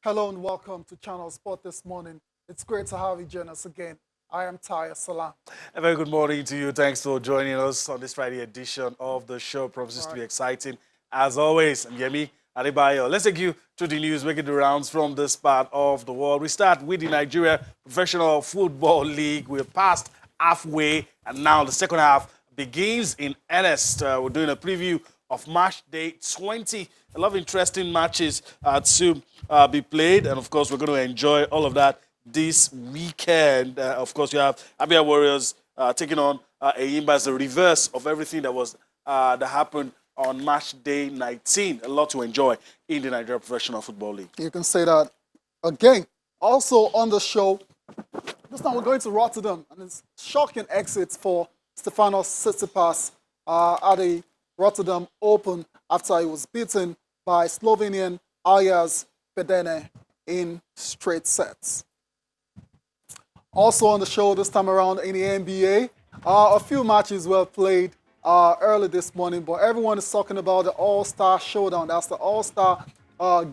Hello and welcome to Channel Sport this morning. It's great to have you join us again. I am Taya Salam. A very good morning to you. Thanks for joining us on this Friday edition of the show. Promises to be exciting. As always, I'm Yemi Adebayo. Let's take you to the news, making the rounds from this part of the world. We start with the Nigeria Professional Football League. We're past halfway, and now the second half begins in earnest. We're doing a preview of match day 20. A lot of interesting matches to be played, and of course, we're going to enjoy all of that this weekend. Of course, you have Abia Warriors taking on Eyimba as the reverse of everything that happened on match day 19. A lot to enjoy in the Nigeria Professional Football League. You can say that again. Also on the show, this time we're going to Rotterdam, and it's shocking exits for Stefanos Tsitsipas at the Rotterdam Open after he was beaten by Slovenian Ayaz Bedene in straight sets. Also on the show this time around in the NBA, a few matches were played early this morning, but everyone is talking about the AllStar Showdown. That's the AllStar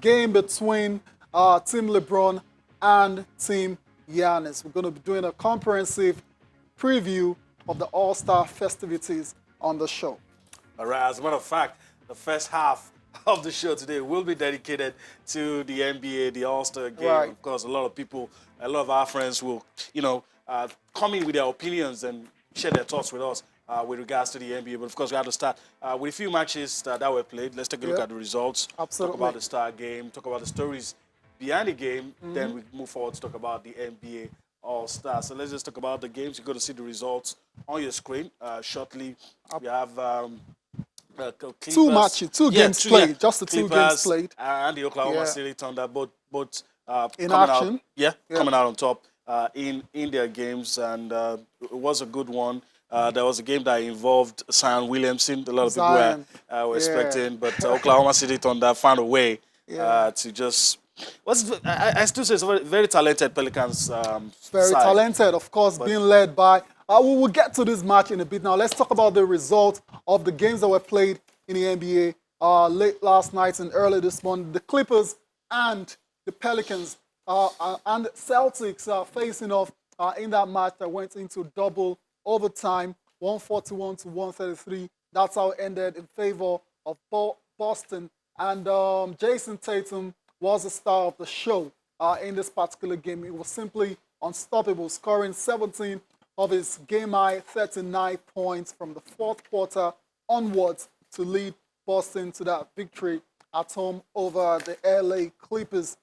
game between Team LeBron and Team Giannis. We're going to be doing a comprehensive preview of the AllStar festivities on the show. All right, as a matter of fact, the first half of the show today will be dedicated to the NBA, the All-Star game. Right. Of course, a lot of our friends will, come in with their opinions and share their thoughts with us with regards to the NBA. But of course, we have to start with a few matches that were played. Let's take a look at the results. Absolutely. Talk about the star game. Talk about the stories behind the game. Then we move forward to talk about the NBA All-Star. So let's just talk about the games. You're going to see the results on your screen shortly. We have Two games played, just the two games played. And the Oklahoma City Thunder, both in coming action. coming out on top in their games, and it was a good one. There was a game that involved Zion Williamson. A lot of people were expecting, but Oklahoma City Thunder found a way to just. I still say it's a very, very talented Pelicans Very side. talented, of course, being led by. We will get to this match in a bit. Now, let's talk about the result of the games that were played in the NBA late last night and early this morning. The Clippers and the Pelicans and the Celtics are facing off in that match that went into double overtime, 141 to 133. That's how it ended in favor of Boston. And Jason Tatum was the star of the show in this particular game. He was simply unstoppable, scoring 17 of his game-high 39 points from the fourth quarter onwards to lead Boston to that victory at home over the LA Clippers.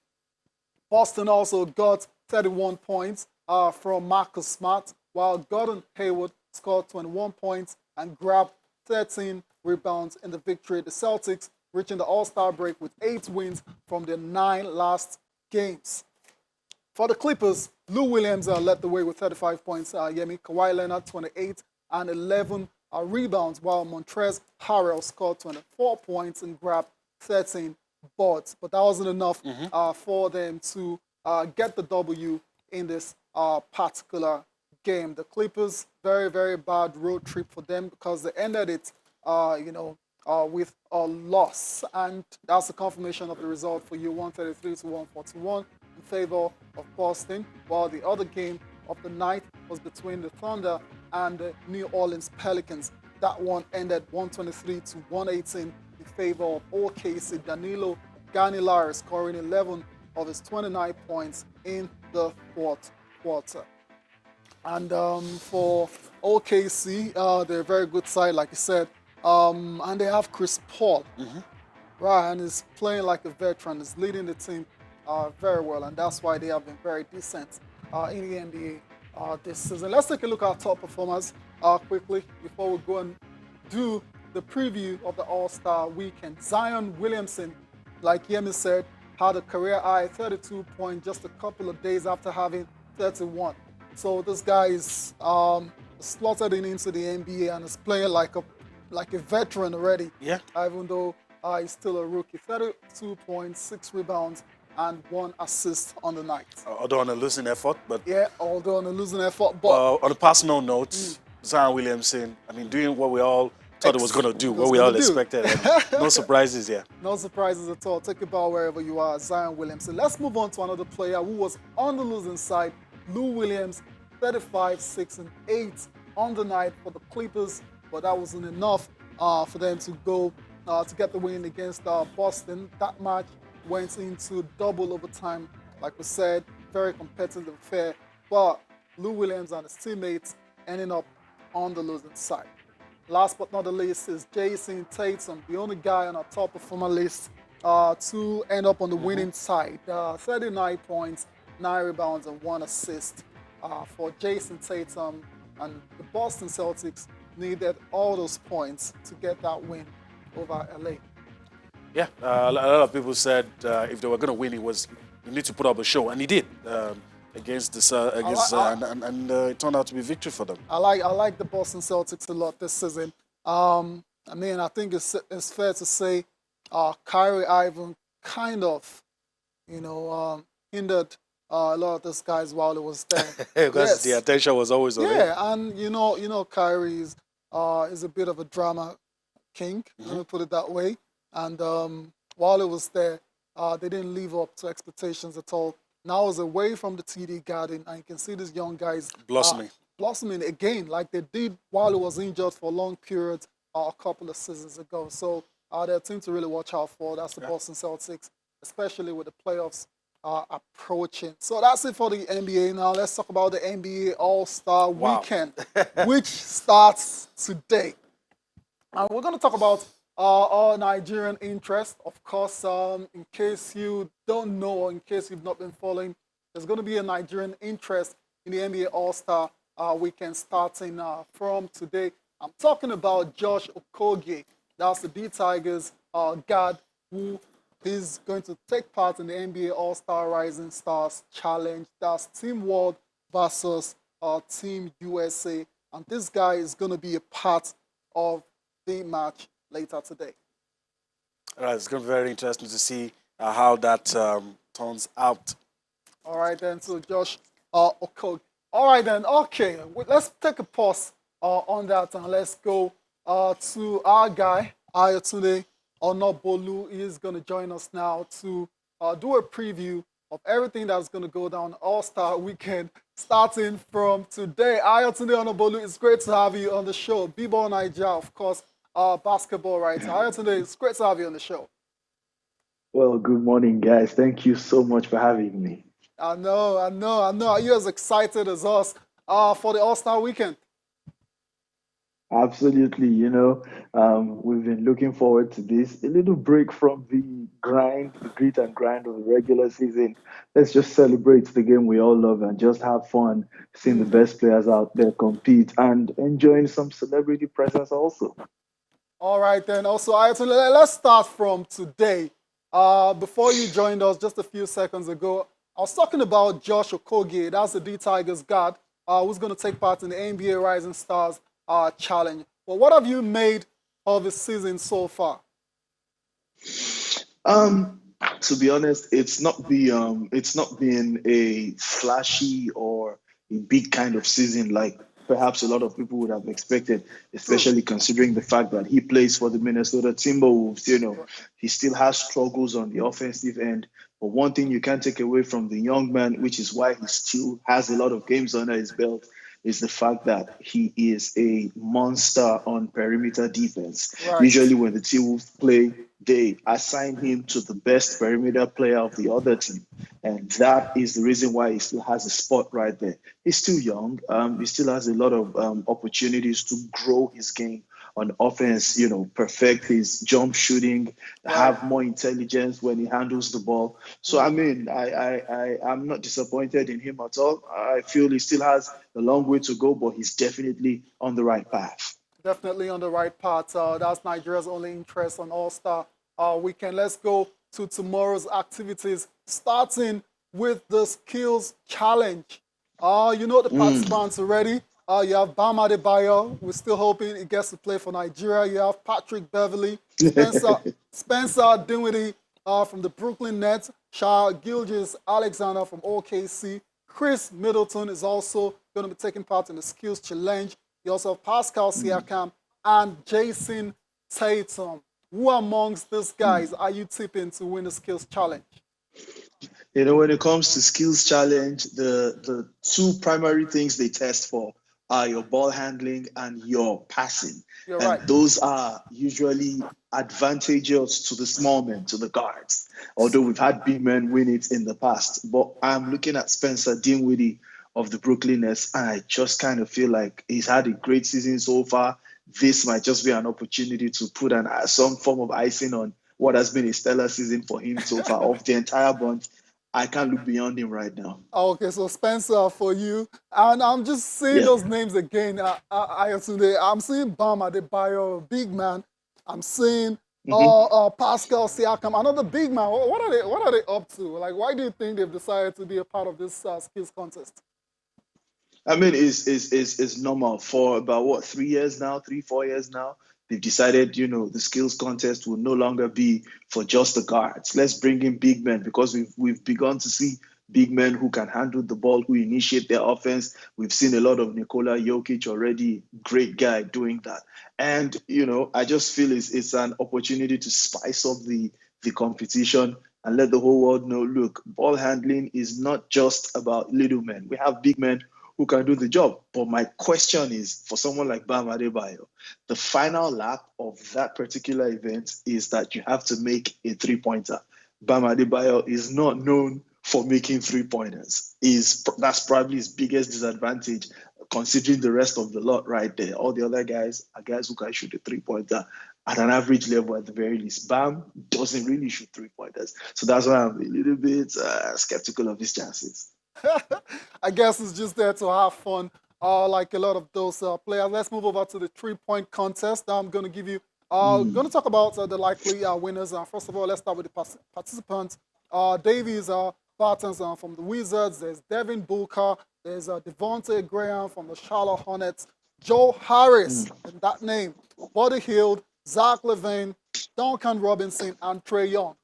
Boston also got 31 points from Marcus Smart, while Gordon Hayward scored 21 points and grabbed 13 rebounds in the victory. The Celtics reaching the All-Star break with 8 wins from their 9 last games. For the Clippers, Lou Williams led the way with 35 points. Kawhi Leonard, 28 and 11 rebounds, while Montrezl Harrell scored 24 points and grabbed 13 boards. But that wasn't enough for them to get the W in this particular game. The Clippers, very, very bad road trip for them because they ended it, with a loss. And that's the confirmation of the result for you, 133 to 141 in favor of Boston, while the other game of the night was between the Thunder and the New Orleans Pelicans. That one ended 123 to 118 in favor of OKC. Danilo Gallinari scoring 11 of his 29 points in the fourth quarter. And for OKC, they're a very good side, like you said. And they have Chris Paul, right? And he's playing like a veteran. He's leading the team very well, and that's why they have been very decent in the NBA this season. Let's take a look at our top performers quickly before we go and do the preview of the All-Star weekend. Zion Williamson, like Yemi said, had a career high 32 points just a couple of days after having 31. So this guy is slotted into the NBA and is playing like a veteran already. Yeah. Even though he's still a rookie. 32 points, 6 rebounds, and 1 assist on the night. Although on a losing effort, but although on a losing effort. But on a personal note, Zion Williamson, doing what we all thought it was going to do, It what was we gonna all do. expected. And no surprises here. No surprises at all. Take a ball wherever you are, Zion Williamson. Let's move on to another player who was on the losing side, Lou Williams, 35, 6, and 8 on the night for the Clippers, but that wasn't enough for them to go to get the win against Boston. That match went into double overtime, like we said, very competitive affair, but Lou Williams and his teammates ending up on the losing side. Last but not the least is Jason Tatum, the only guy on our top performer list to end up on the winning side. 39 points, 9 rebounds, and 1 assist for Jason Tatum. And the Boston Celtics needed all those points to get that win over LA. Yeah, a lot of people said if they were going to win, you need to put up a show, and he did against and it turned out to be a victory for them. I like the Boston Celtics a lot this season. I think it's fair to say Kyrie Irving kind of, hindered a lot of these guys while he was there. Because the attention was always on him. Yeah, and Kyrie is a bit of a drama king. Let me put it that way. And while he was there, they didn't live up to expectations at all. Now he's away from the TD Garden, and you can see these young guys blossoming again, like they did while he was injured for a long period a couple of seasons ago. So they're a team to really watch out for. That's the Boston Celtics, especially with the playoffs approaching. So that's it for the NBA. Now let's talk about the NBA All-Star Weekend, which starts today. And we're going to talk about our Nigerian interest. Of course, in case you don't know or in case you've not been following, there's going to be a Nigerian interest in the NBA All-Star Weekend starting from today. I'm talking about Josh Okogie. That's the D-Tigers guard who is going to take part in the NBA All-Star Rising Stars Challenge. That's Team World versus Team USA. And this guy is going to be a part of the match later today. All right, it's going to be very interesting to see how that turns out. All right, then, so Josh Okogie. All right, then, okay, let's take a pause on that and let's go to our guy, Ayotunde Onobolu. Is going to join us now to do a preview of everything that's going to go down All-Star Weekend starting from today. Ayotunde Onobolu, it's great to have you on the show. B-Ball Nigeria, of course, basketball writer. Ayotunde, it's great to have you on the show. Well, good morning, guys. Thank you so much for having me. I know. Are you as excited as us for the All-Star Weekend? Absolutely. We've been looking forward to this. A little break from the grind, the grit and grind of the regular season. Let's just celebrate the game we all love and just have fun seeing the best players out there compete and enjoying some celebrity presence also. All right, then. Also, let's start from today. Before you joined us just a few seconds ago, I was talking about Josh Okogie. That's the D-Tigers guard who's going to take part in the NBA Rising Stars Challenge. Well, what have you made of the season so far? To be honest, it's not been a flashy or a big kind of season like perhaps a lot of people would have expected, especially considering the fact that he plays for the Minnesota Timberwolves. He still has struggles on the offensive end. But one thing you can't take away from the young man, which is why he still has a lot of games under his belt, is the fact that he is a monster on perimeter defense. Right. Usually when the T-Wolves play, they assign him to the best perimeter player of the other team. And that is the reason why he still has a spot right there. He's still young. He still has a lot of opportunities to grow his game on offense, perfect his jump shooting, have more intelligence when he handles the ball. So, I'm not disappointed in him at all. I feel he still has a long way to go, but he's definitely on the right path. Definitely on the right path. That's Nigeria's only interest on All-Star Weekend. Let's go to tomorrow's activities, starting with the Skills Challenge. The participants already. You have Bam Adebayo. We're still hoping he gets to play for Nigeria. You have Patrick Beverley, Spencer Dinwiddie from the Brooklyn Nets, Shai Gilgeous-Alexander from OKC. Chris Middleton is also going to be taking part in the Skills Challenge. You also have Pascal Siakam and Jason Tatum. Who amongst these guys are you tipping to win the skills challenge? You know, when it comes to skills challenge, the two primary things they test for are your ball handling and your passing. You're And right. those are usually advantageous to the small men, to the guards. Although we've had big men win it in the past. But I'm looking at Spencer Dinwiddie of the Brooklyn Nets, and I just kind of feel like he's had a great season so far. This might just be an opportunity to put some form of icing on what has been a stellar season for him so far. Of the entire bunch, I can't look beyond him right now. Okay, so Spencer for you, and I'm just seeing Yeah. those names again. Ayatunde, I'm seeing Bam Adebayo, big man. I'm seeing Mhm. Pascal Siakam, another big man. What are they? What are they up to? Like, why do you think they've decided to be a part of this skills contest? I mean, it's normal for about what 3 years now, 4 years now. They've decided, the skills contest will no longer be for just the guards. Let's bring in big men because we've begun to see big men who can handle the ball, who initiate their offense. We've seen a lot of Nikola Jokic already, great guy doing that. And I just feel it's an opportunity to spice up the competition and let the whole world know, look, ball handling is not just about little men. We have big men who can do the job. But my question is, for someone like Bam Adebayo, the final lap of that particular event is that you have to make a three-pointer. Bam Adebayo is not known for making three-pointers. That's probably his biggest disadvantage, considering the rest of the lot right there. All the other guys are guys who can shoot a three-pointer at an average level at the very least. Bam doesn't really shoot three-pointers. So that's why I'm a little bit skeptical of his chances. I guess it's just there to have fun, like a lot of those players. Let's move over to the 3-point contest. Now I'm going to give you, going to talk about the likely winners. First of all, let's start with the participants. Davies Bartons from the Wizards. There's Devin Booker. There's Devontae Graham from the Charlotte Hornets. Joe Harris, in that name. Buddy Hield, Zach LaVine, Duncan Robinson, and Trey Young.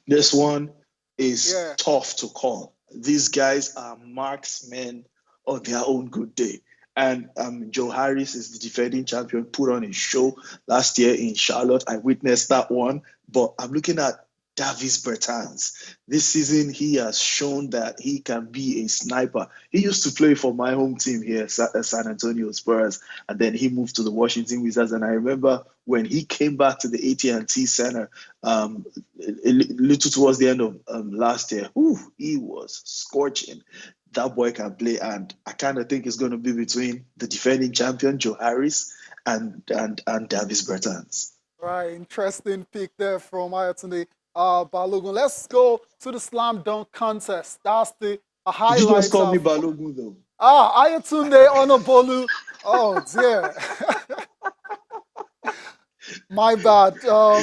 This one is Yeah. tough to call. These guys are marksmen on their own good day. And Joe Harris is the defending champion, put on a show last year in Charlotte. I witnessed that one. But I'm looking at Davis Bertans. This season, he has shown that he can be a sniper. He used to play for my home team here, San Antonio Spurs, and then he moved to the Washington Wizards. And I remember when he came back to the AT&T Center, a little towards the end of last year, he was scorching. That boy can play, and I kind of think it's going to be between the defending champion Joe Harris and Davis Bertans. Right, interesting pick there from Ayatunde Balogun. Let's go to the slam dunk contest. That's the Did you just highlights call me of Balogun though? Ayatunde Onobolu. Oh dear, my bad.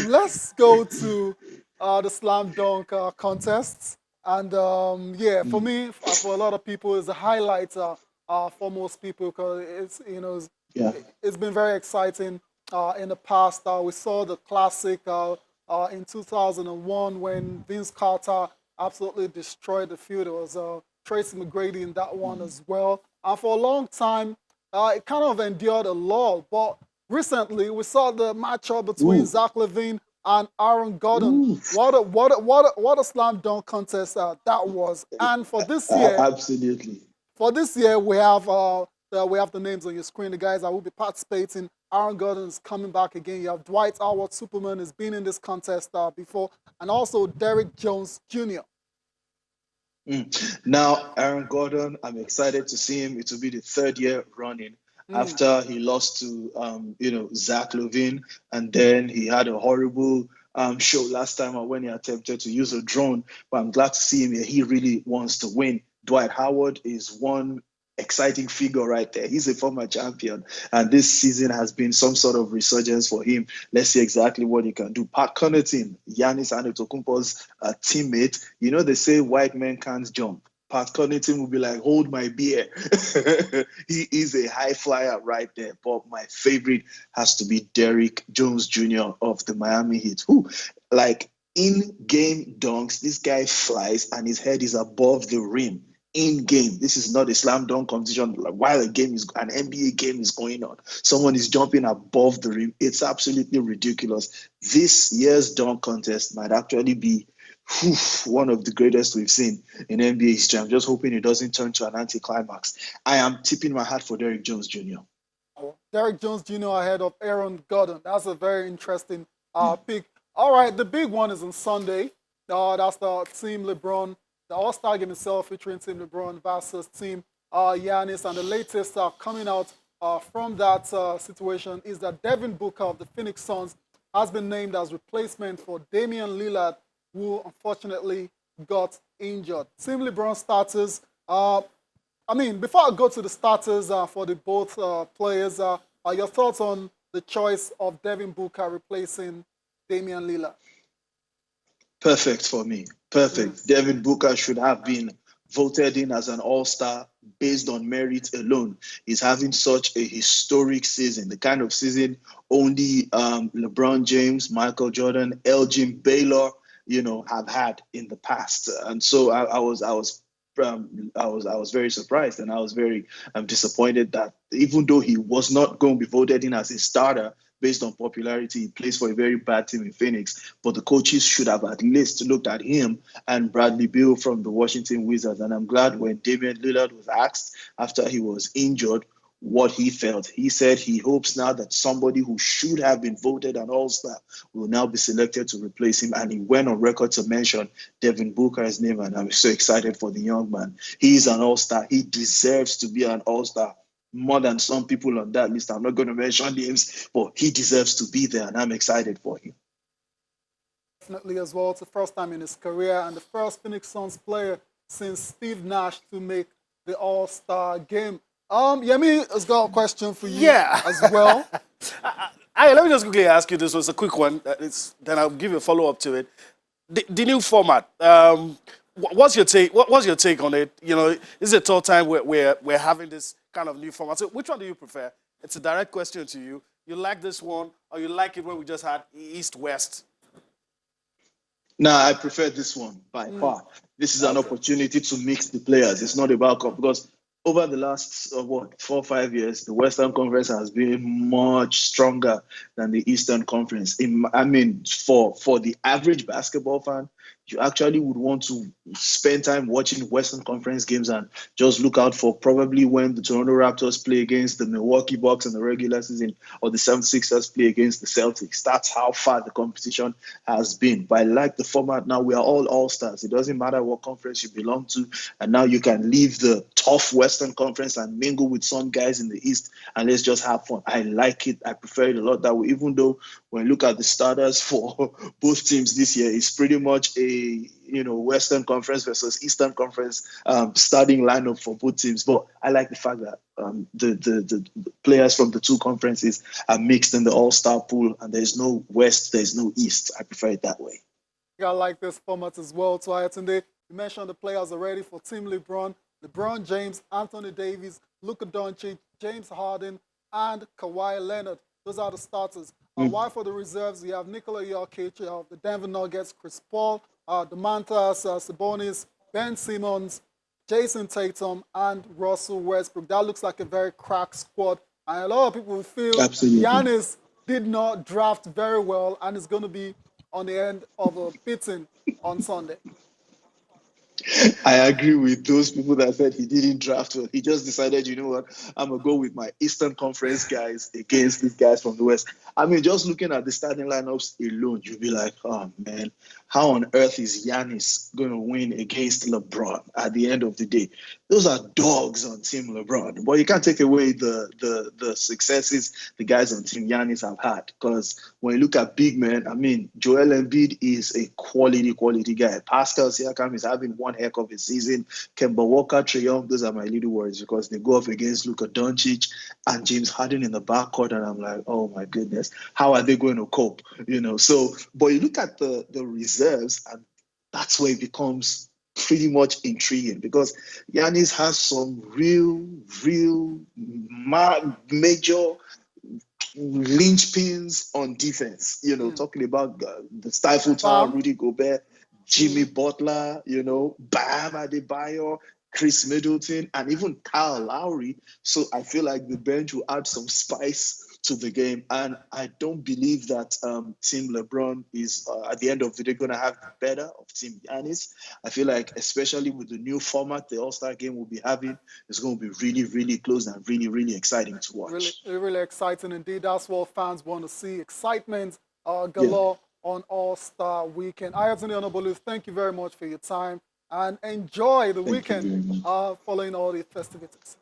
Let's go to the slam dunk contests. And yeah, for me, for a lot of people, it's a highlight for most people because it's Yeah. it's been very exciting in the past. We saw the classic in 2001 when Vince Carter absolutely destroyed the field. It was Tracy McGrady in that one as well. And for a long time, it kind of endured a lull. But recently, we saw the matchup between Ooh. Zach LaVine and Aaron Gordon. Ooh. What a slam dunk contest that was. And Absolutely. for this year, we have the names on your screen. The guys that will be participating. Aaron Gordon is coming back again. You have Dwight Howard Superman has been in this contest before, and also Derrick Jones Jr. Now, Aaron Gordon, I'm excited to see him. It will be the third year running after he lost to, Zach LaVine, and then he had a horrible show last time when he attempted to use a drone. But I'm glad to see him here. He really wants to win. Dwight Howard is one exciting figure right there. He's a former champion, and this season has been some sort of resurgence for him. Let's see exactly what he can do. Pat Connaughton, Giannis Antetokounmpo's teammate, they say white men can't jump. Pat Connaughton will be like, hold my beer. He is a high flyer right there. But my favorite has to be Derrick Jones Jr. of the Miami Heat. In-game dunks, this guy flies and his head is above the rim. in game. This is not a slam dunk competition. Like while an NBA game is going on, someone is jumping above the rim. It's absolutely ridiculous. This year's dunk contest might actually be one of the greatest we've seen in NBA history. I'm just hoping it doesn't turn to an anticlimax. I am tipping my hat for Derrick Jones Jr. Derrick Jones Jr. ahead of Aaron Gordon. That's a very interesting pick. All right, the big one is on Sunday. That's the Team LeBron, the All-Star game itself featuring Team LeBron versus Team Giannis. And the latest coming out from that situation is that Devin Booker of the Phoenix Suns has been named as replacement for Damian Lillard, who unfortunately got injured. Team LeBron starters. Before I go to the starters for the both players, your thoughts on the choice of Devin Booker replacing Damian Lillard? Perfect for me. Perfect. Devin Booker should have been voted in as an all-star based on merit alone. He's having such a historic season, the kind of season only LeBron James, Michael Jordan, Elgin Baylor, have had in the past. And so I was very surprised, and I was very disappointed that even though he was not going to be voted in as a starter based on popularity, he plays for a very bad team in Phoenix, but the coaches should have at least looked at him and Bradley Beal from the Washington Wizards. And I'm glad when Damian Lillard was asked after he was injured what he felt. He said he hopes now that somebody who should have been voted an all-star will now be selected to replace him. And he went on record to mention Devin Booker's name, and I'm so excited for the young man. He's an all-star. He deserves to be an all-star more than some people on that list. I'm not going to mention names, but he deserves to be there, and I'm excited for him. Definitely as well. It's the first time in his career and the first Phoenix Suns player since Steve Nash to make the All-Star game. Yemi has got a question for you as well. Let me just quickly ask you this. It's a quick one. Then I'll give you a follow-up to it. The new format. What's your take? What's your take on it? This is a third time we're having this kind of new format. So which one do you prefer? It's a direct question to you. You like this one, or you like it when we just had East-West? No, I prefer this one by far. This is an opportunity to mix the players. It's not about because over the last 4 or 5 years, the Western Conference has been much stronger than the Eastern Conference. For the average basketball fan, you actually would want to spend time watching Western Conference games and just look out for probably when the Toronto Raptors play against the Milwaukee Bucks in the regular season, or the 76ers play against the Celtics. That's how far the competition has been. But I like the format now. We are all stars. It doesn't matter what conference you belong to. And now you can leave the tough Western Conference and mingle with some guys in the East, and let's just have fun. I like it. I prefer it a lot that way, even though when you look at the starters for both teams this year, it's pretty much a Western Conference versus Eastern Conference starting lineup for both teams. But I like the fact that the players from the two conferences are mixed in the All-Star pool, and there's no West, there's no East. I prefer it that way. I like this format as well. So Ayatunde, you mentioned the players already for Team LeBron. LeBron James, Anthony Davis, Luka Doncic, James Harden, and Kawhi Leonard. Those are the starters. While for the reserves, you have Nikola Jokic of the Denver Nuggets, Chris Paul, Domantas Sabonis, Ben Simmons, Jason Tatum, and Russell Westbrook. That looks like a very cracked squad. And a lot of people feel Giannis did not draft very well and is going to be on the end of a beating on Sunday. I agree with those people that said he didn't draft well. He just decided, I'm going to go with my Eastern Conference guys against these guys from the West. Just looking at the starting lineups alone, you'll be like, oh, man, how on earth is Giannis going to win against LeBron at the end of the day? Those are dogs on Team LeBron. But you can't take away the successes the guys on Team Giannis have had. Because when you look at big men, Joel Embiid is a quality guy. Pascal Siakam is having one heck of a season. Kemba Walker, Trae Young, those are my little worries because they go up against Luka Doncic and James Harden in the backcourt, and I'm like, oh my goodness, how are they going to cope? So, but you look at the reserves, and that's where it becomes pretty much intriguing because Giannis has some real major linchpins on defense. Talking about the Stifle Tower, Rudy Gobert, Jimmy Butler, Bam Adebayo, Chris Middleton, and even Kyle Lowry. So I feel like the bench will add some spice to the game. And I don't believe that Team LeBron is, at the end of the day, going to have the better of Team Giannis. I feel like, especially with the new format the All-Star game will be having, it's going to be really, really close and really, really exciting to Really, watch. really exciting indeed. That's what fans want to see. Excitement Yeah. galore on All-Star Weekend. Ayatollah Onobolu, thank you very much for your time and enjoy the Thank you weekend very much. following all the festivities.